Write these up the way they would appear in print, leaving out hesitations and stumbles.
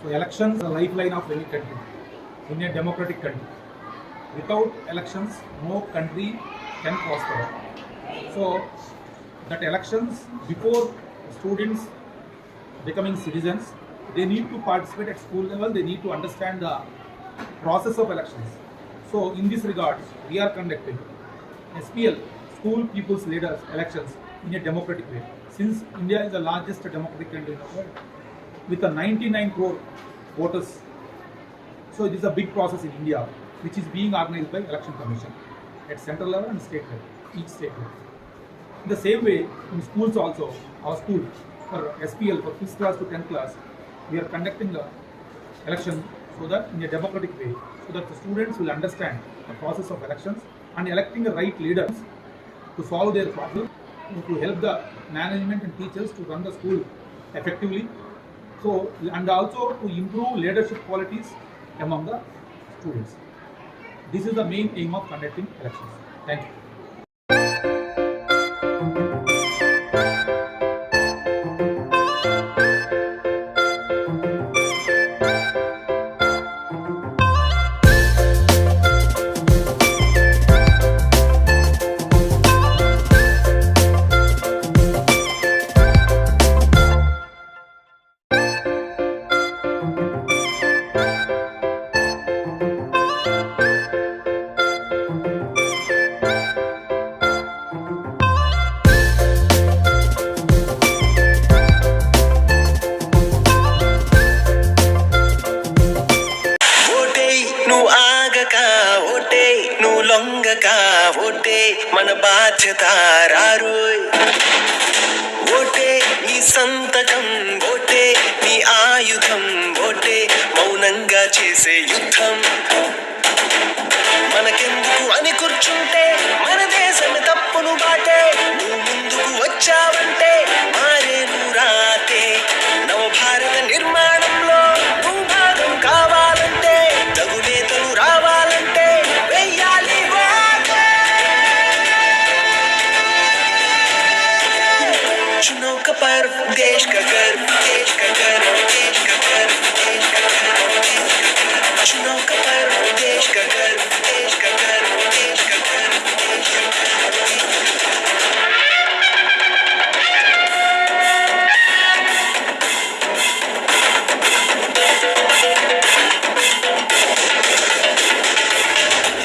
So elections are the lifeline of any country, in a democratic country. Without elections, no country can prosper. So that elections, before students becoming citizens, they need to participate at school level, they need to understand the process of elections. So in this regard, we are conducting SPL, School People's Leaders elections, in a democratic way. Since India is the largest democratic country in the world, with a 99 crore voters, so it is a big process in India, which is being organized by Election Commission at central level and state level, each state level. In the same way, in schools also, our school for SPL, for 5th class to 10th class, we are conducting the election so that in a democratic way, so that the students will understand the process of elections and electing the right leaders to solve their problem, to help the management and teachers to run the school effectively. So, and also to improve leadership qualities among the students. This is the main aim of conducting elections. Thank you. ఓటే మన బాధ్యత రారోయ్ ఓటే నీ సంతకం ఓటే నీ ఆయుధం ఓటే మౌనంగా చేసే యుద్ధం మనకెందుకు అని కూర్చుంటే మన దేశమే తప్పును బాటే నువ్వు ముందుకు వచ్చావంటే మారేను రాతే నవభారత నిర్మాణంలో నువ్వు భాగం కావాలంటే తగు నేతలు రావాలంటే వెయ్యాలి चुनाव का पर्व देश का गर्व देश का गर्व देश का गर्व देश का गर्व चुनाव का पर्व देश का गर्व देश का गर्व देश का गर्व देश का गर्व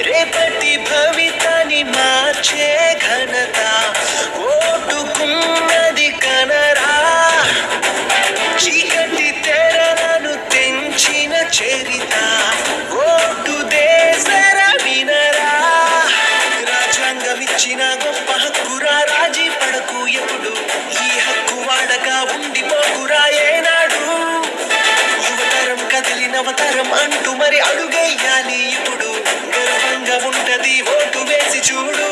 रेपति भवितानि मार्चे घनता ఓటుకున్నది కనరా చీకటి తెరలను తెంచిన చరిత ఓటు దేశర వినరా రాజ్యాంగం ఇచ్చిన గొప్ప హక్కురా రాజీ పడకు ఎప్పుడు ఈ హక్కు వాడగా ఉండిపోకురా ఏనాడు యువతరం కదిలి నవతరం అంటూ మరి అడుగేయాలి ఇప్పుడు గర్వంగా ఉంటది ఓటు వేసి చూడు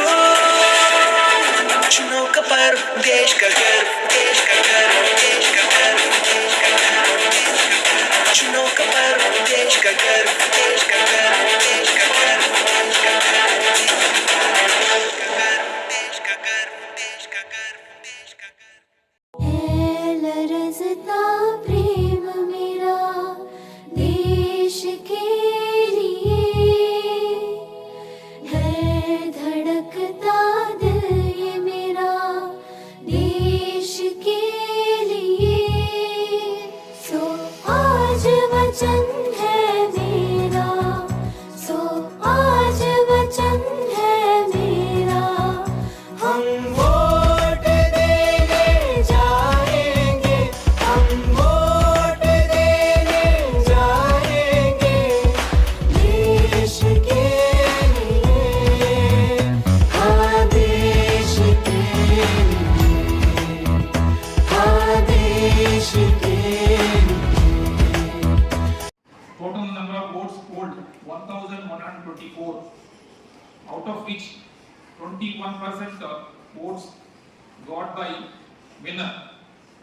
चुनाव का पर्व देश का गर्व देश का गर्व देश का गर्व देश का गर्व चुनाव का पर्व देश का गर्व देश का गर्व देश का गर्व देश का गर्व देश का गर्व देश का गर्व देश का गर्व है लरज़ता प्रेम मेरा देश के लिए है धड़कता वचन है मेरा सो आज वचन है मेरा हम वोट देने जाएंगे हम वोट देने जाएंगे देश के लिए हाँ देश के लिए हाँ देश के Total number of votes polled 1124, out of which 21% votes got by winner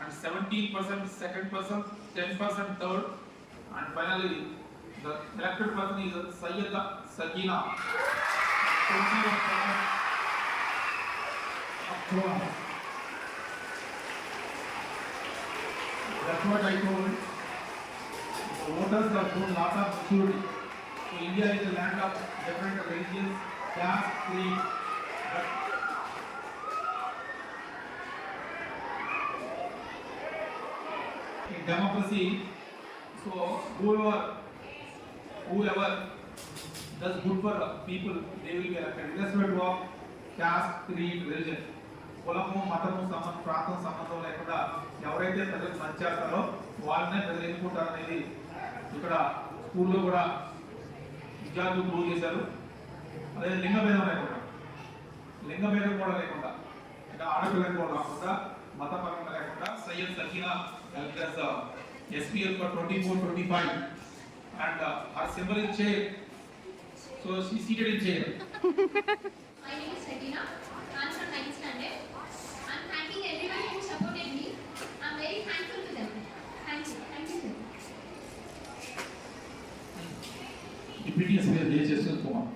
and 17% second person, 10% third, and finally the elected person is Sayyida Sakina. 21% that's what I told. voters have shown lot of maturity. So India is a land of different religions, caste, creed, but in democracy, so whoever does good for people, they will be elected. Irrespective of caste, creed, religion. కులము మతము ప్రాంతం సంబంధం లేకుండా ఎవరైతే ప్రజలకు మంచి చేస్తారో వాళ్ళనే ప్రజలు ఎన్నుకుంటారు అనేది ఇక్కడ స్కూల్లో కూడా విద్యార్థులు ప్రూవ్ చేశారు. అదే లింగభేదం కూడా లేకుండా ఇంకా ఆడపిల్లలు కూడా కాకుండా మతపరంగా లేకుండా Syed Sakina SPL for 24-25 and her symbol is chair, so she seated in chair. My name is Regina. I'm from 9th standard. I'm thanking everyone who supported me. I'm very thankful to them. Thank you. Thank you, sir. Deputy Speaker J. Kumar.